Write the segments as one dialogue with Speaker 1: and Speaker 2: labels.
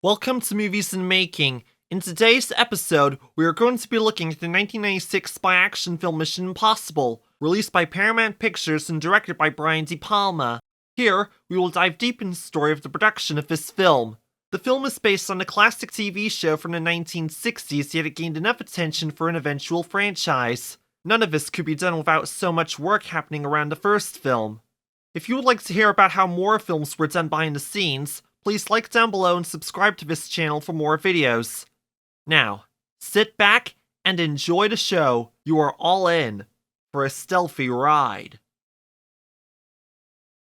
Speaker 1: Welcome to Movies in the Making. In today's episode, we are going to be looking at the 1996 spy action film Mission Impossible, released by Paramount Pictures and directed by Brian De Palma. Here, we will dive deep into the story of the production of this film. The film is based on a classic TV show from the 1960s, yet it gained enough attention for an eventual franchise. None of this could be done without so much work happening around the first film. If you would like to hear about how more films were done behind the scenes, please like down below and subscribe to this channel for more videos. Now, sit back and enjoy the show. You are all in for a stealthy ride.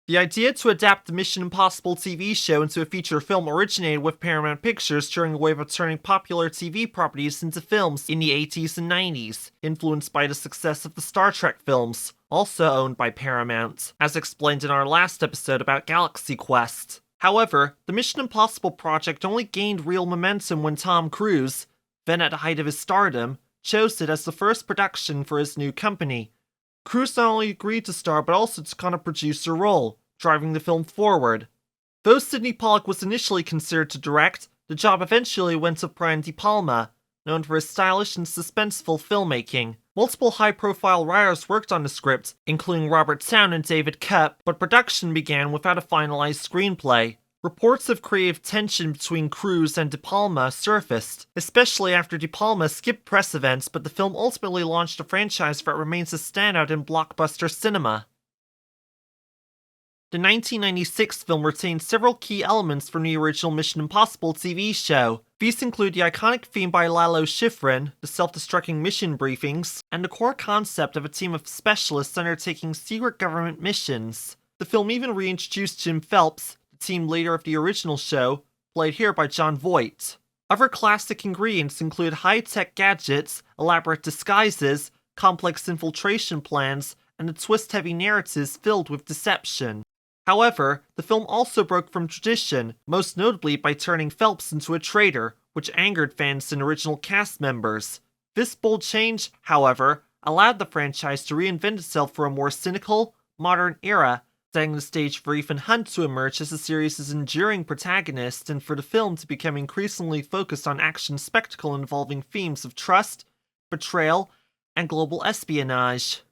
Speaker 1: The idea to adapt the Mission Impossible TV show into a feature film originated with Paramount Pictures during a wave of turning popular TV properties into films in the 80s and 90s, influenced by the success of the Star Trek films, also owned by Paramount, as explained in our last episode about Galaxy Quest. However, the Mission Impossible project only gained real momentum when Tom Cruise, then at the height of his stardom, chose it as the first production for his new company. Cruise not only agreed to star but also took on a producer role, driving the film forward. Though Sidney Pollack was initially considered to direct, the job eventually went to Brian De Palma, known for his stylish and suspenseful filmmaking. Multiple high-profile writers worked on the script, including Robert Towne and David Koepp, but production began without a finalized screenplay. Reports of creative tension between Cruise and De Palma surfaced, especially after De Palma skipped press events, but the film ultimately launched a franchise that remains a standout in blockbuster cinema. The 1996 film retained several key elements from the original Mission Impossible TV show. These include the iconic theme by Lilo Stitch, the self-destructing mission briefings, and the core concept of a team of specialists undertaking secret government missions. The film even reintroduced Jim Phelps, the team leader of the original show, played here by Jon Voight. Other classic ingredients include high-tech gadgets, elaborate disguises, complex infiltration plans, and a twist-heavy narratives filled with deception. However, the film also broke from tradition, most notably by turning Phelps into a traitor, which angered fans and original cast members. This bold change, however, allowed the franchise to reinvent itself for a more cynical, modern era, setting the stage for Ethan Hunt to emerge as the series' enduring protagonist and for the film to become increasingly focused on action spectacle involving themes of trust, betrayal, and global espionage.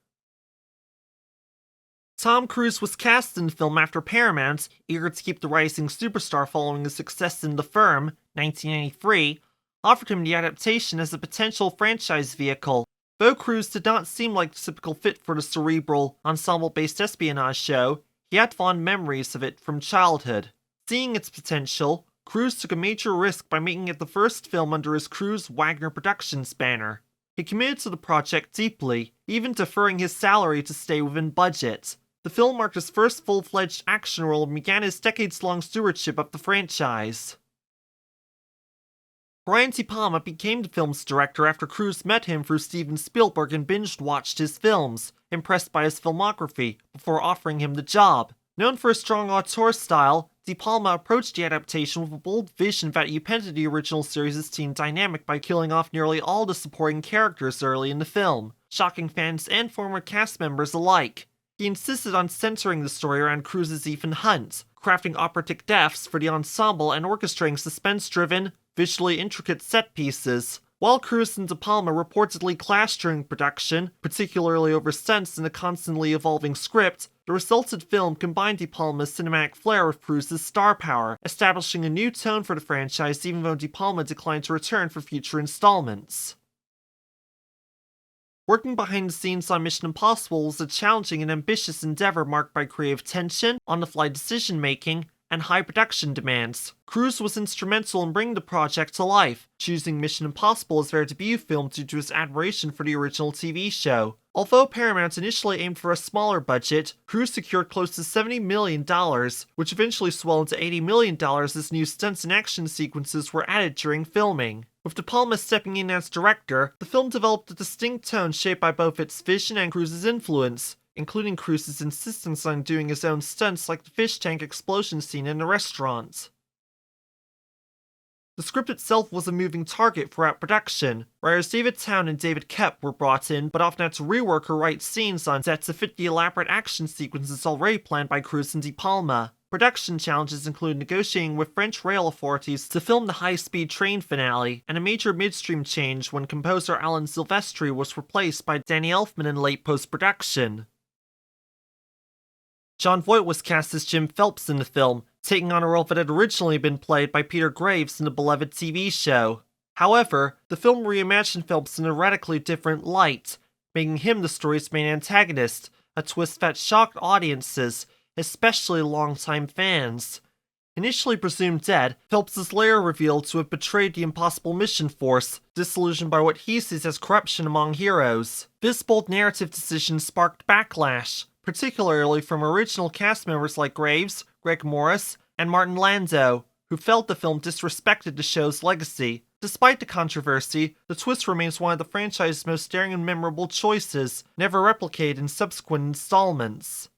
Speaker 1: Tom Cruise was cast in the film after Paramount, eager to keep the rising superstar following his success in The Firm, 1993, offered him the adaptation as a potential franchise vehicle. Though Cruise did not seem like the typical fit for the cerebral, ensemble-based espionage show, he had fond memories of it from childhood. Seeing its potential, Cruise took a major risk by making it the first film under his Cruise Wagner Productions banner. He committed to the project deeply, even deferring his salary to stay within budget. The film marked his first full-fledged action role and began his decades-long stewardship of the franchise. Brian De Palma became the film's director after Cruise met him through Steven Spielberg and binge-watched his films, impressed by his filmography, before offering him the job. Known for his strong auteur style, De Palma approached the adaptation with a bold vision that upended the original series' teen dynamic by killing off nearly all the supporting characters early in the film, shocking fans and former cast members alike. He insisted on centering the story around Cruise's Ethan Hunt, crafting operatic deaths for the ensemble and orchestrating suspense-driven, visually intricate set pieces. While Cruise and De Palma reportedly clashed during production, particularly over stunts and a constantly evolving script, the resultant film combined De Palma's cinematic flair with Cruise's star power, establishing a new tone for the franchise even though De Palma declined to return for future installments. Working behind the scenes on Mission Impossible was a challenging and ambitious endeavor marked by creative tension, on-the-fly decision-making, and high production demands. Cruise was instrumental in bringing the project to life, choosing Mission Impossible as their debut film due to his admiration for the original TV show. Although Paramount initially aimed for a smaller budget, Cruise secured close to $70 million, which eventually swelled into $80 million as new stunts and action sequences were added during filming. With De Palma stepping in as director, the film developed a distinct tone shaped by both its vision and Cruise's influence, including Cruise's insistence on doing his own stunts like the fish tank explosion scene in the restaurant. The script itself was a moving target throughout production. Writers David Towne and David Koepp were brought in, but often had to rework or write scenes on set to fit the elaborate action sequences already planned by Cruise and De Palma. Production challenges include negotiating with French rail authorities to film the high-speed train finale, and a major midstream change when composer Alan Silvestri was replaced by Danny Elfman in late post-production. Jon Voight was cast as Jim Phelps in the film, taking on a role that had originally been played by Peter Graves in the beloved TV show. However, the film reimagined Phelps in a radically different light, making him the story's main antagonist, a twist that shocked audiences, especially longtime fans. Initially presumed dead, Phelps' lair revealed to have betrayed the Impossible Mission Force, disillusioned by what he sees as corruption among heroes. This bold narrative decision sparked backlash, particularly from original cast members like Graves, Greg Morris, and Martin Landau, who felt the film disrespected the show's legacy. Despite the controversy, the twist remains one of the franchise's most daring and memorable choices, never replicated in subsequent installments.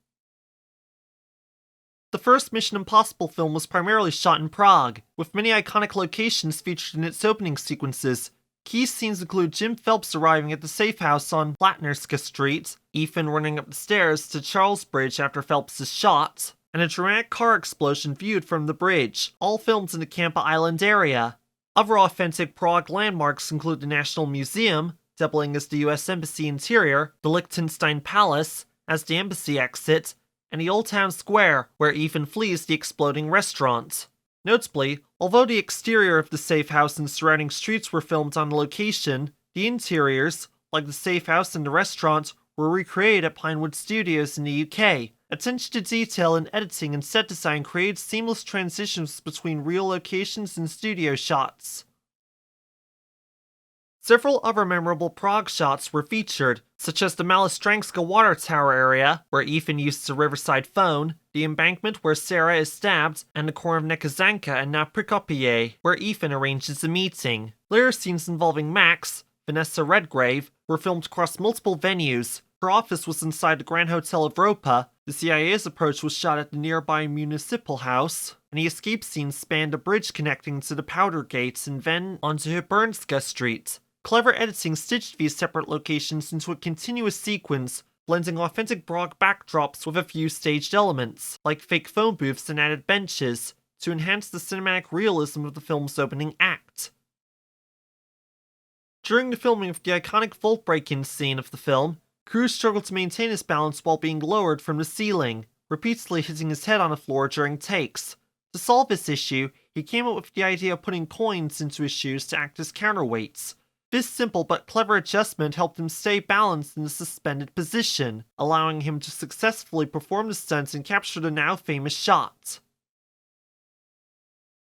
Speaker 1: The first Mission Impossible film was primarily shot in Prague, with many iconic locations featured in its opening sequences. Key scenes include Jim Phelps arriving at the safe house on Platnerska Street, Ethan running up the stairs to Charles Bridge after Phelps is shot, and a dramatic car explosion viewed from the bridge, all filmed in the Kampa Island area. Other authentic Prague landmarks include the National Museum, doubling as the US Embassy interior, the Liechtenstein Palace, as the embassy exit, and the Old Town Square, where Ethan flees the exploding restaurant. Notably, although the exterior of the safe house and surrounding streets were filmed on location, the interiors, like the safe house and the restaurant, were recreated at Pinewood Studios in the UK. Attention to detail in editing and set design created seamless transitions between real locations and studio shots. Several other memorable Prague shots were featured, such as the Malostranska water tower area, where Ethan uses a riverside phone, the embankment where Sarah is stabbed, and the corner of Nekazanka and Naprikopie, where Ethan arranges a meeting. Later scenes involving Max, Vanessa Redgrave, were filmed across multiple venues. Her office was inside the Grand Hotel Europa, the CIA's approach was shot at the nearby Municipal House, and the escape scene spanned a bridge connecting to the Powder Gates and then onto Hypernska Street. Clever editing stitched these separate locations into a continuous sequence, blending authentic Prague backdrops with a few staged elements, like fake phone booths and added benches, to enhance the cinematic realism of the film's opening act. During the filming of the iconic vault break-in scene of the film, Cruise struggled to maintain his balance while being lowered from the ceiling, repeatedly hitting his head on the floor during takes. To solve this issue, he came up with the idea of putting coins into his shoes to act as counterweights. This simple but clever adjustment helped him stay balanced in the suspended position, allowing him to successfully perform the stunts and capture the now famous shot.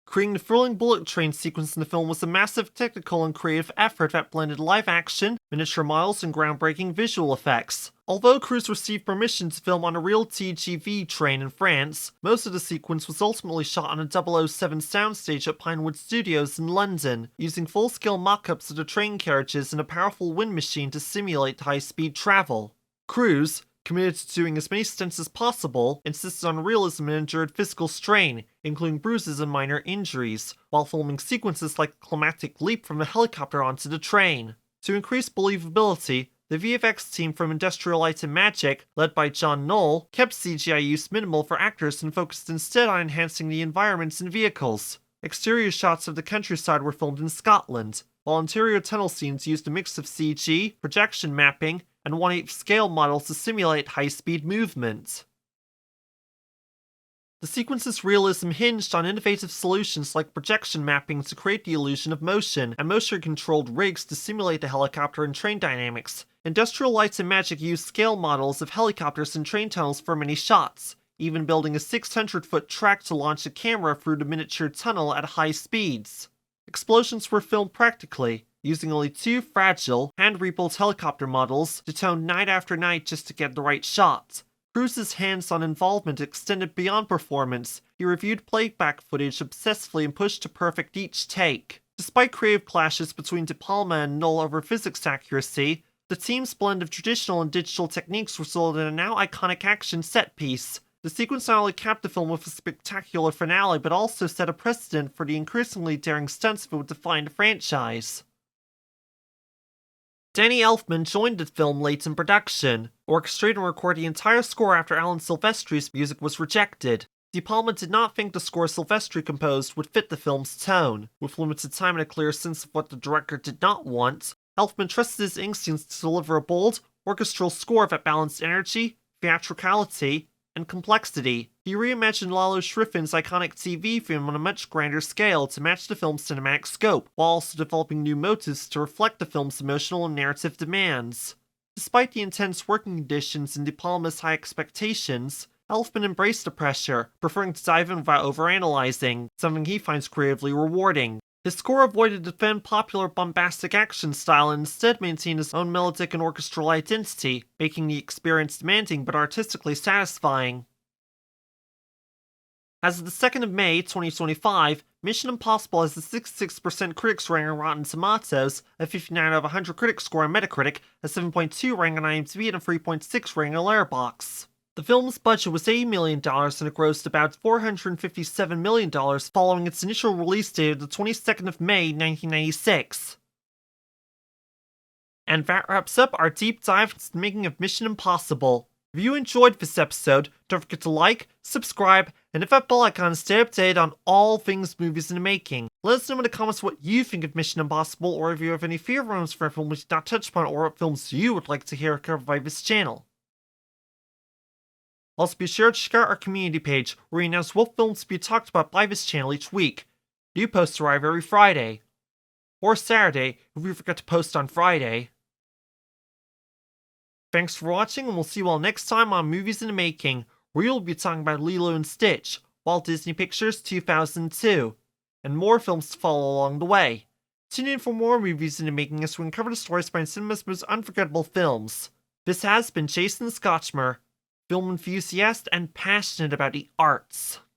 Speaker 1: Creating the thrilling bullet train sequence in the film was a massive technical and creative effort that blended live action, miniature models, and groundbreaking visual effects. Although Cruise received permission to film on a real TGV train in France, most of the sequence was ultimately shot on a 007 soundstage at Pinewood Studios in London, using full-scale mock-ups of the train carriages and a powerful wind machine to simulate high-speed travel. Cruise, committed to doing as many stunts as possible, insisted on realism and endured physical strain, including bruises and minor injuries, while filming sequences like the climactic leap from the helicopter onto the train. To increase believability, the VFX team from Industrial Light and Magic, led by John Knoll, kept CGI use minimal for actors and focused instead on enhancing the environments and vehicles. Exterior shots of the countryside were filmed in Scotland, while interior tunnel scenes used a mix of CG, projection mapping, and 1/8 scale models to simulate high-speed movement. The sequence's realism hinged on innovative solutions like projection mapping to create the illusion of motion, and motion-controlled rigs to simulate the helicopter and train dynamics. Industrial Light and Magic used scale models of helicopters and train tunnels for many shots, even building a 600-foot track to launch a camera through the miniature tunnel at high speeds. Explosions were filmed practically, using only 2 fragile, hand-rebuilt helicopter models detoned night after night just to get the right shot. Cruise's hands-on involvement extended beyond performance. He reviewed playback footage obsessively and pushed to perfect each take. Despite creative clashes between De Palma and Knoll over physics accuracy, the team's blend of traditional and digital techniques resulted in a now iconic action set piece. The sequence not only capped the film with a spectacular finale, but also set a precedent for the increasingly daring stunts that would define the franchise. Danny Elfman joined the film late in production, orchestrated and recorded the entire score after Alan Silvestri's music was rejected. De Palma did not think the score Silvestri composed would fit the film's tone. With limited time and a clear sense of what the director did not want, Elfman trusted his instincts to deliver a bold, orchestral score that balanced energy, theatricality, and complexity. He reimagined Lalo Schriffen's iconic TV theme on a much grander scale to match the film's cinematic scope, while also developing new motives to reflect the film's emotional and narrative demands. Despite the intense working conditions and De Palma's high expectations, Elfman embraced the pressure, preferring to dive in without overanalyzing, something he finds creatively rewarding. His score avoided the then popular bombastic action style and instead maintained his own melodic and orchestral identity, making the experience demanding but artistically satisfying. As of the 2nd of May, 2025, Mission Impossible has a 66% critics rating on Rotten Tomatoes, a 59 out of 100 critic score on Metacritic, a 7.2 rating on IMDb, and a 3.6 rating on Letterboxd. The film's budget was $80 million and it grossed about $457 million following its initial release date of the 22nd of May, 1996. And that wraps up our deep dive into the making of Mission Impossible. If you enjoyed this episode, don't forget to like, subscribe, and hit that bell icon to stay updated on all things movies in the making. Let us know in the comments what you think of Mission Impossible, or if you have any favorite films for a film we did not touch upon, or what films you would like to hear covered by this channel. Also be sure to check out our community page, where we announce what films will be talked about by this channel each week. New posts arrive every Friday. Or Saturday, if we forget to post on Friday. Thanks for watching, and we'll see you all next time on Movies in the Making, where we'll be talking about Lilo and Stitch, Walt Disney Pictures 2002, and more films to follow along the way. Tune in for more Movies in the Making as we uncover the stories behind cinema's most unforgettable films. This has been Jason Scotchmer, film enthusiast and passionate about the arts.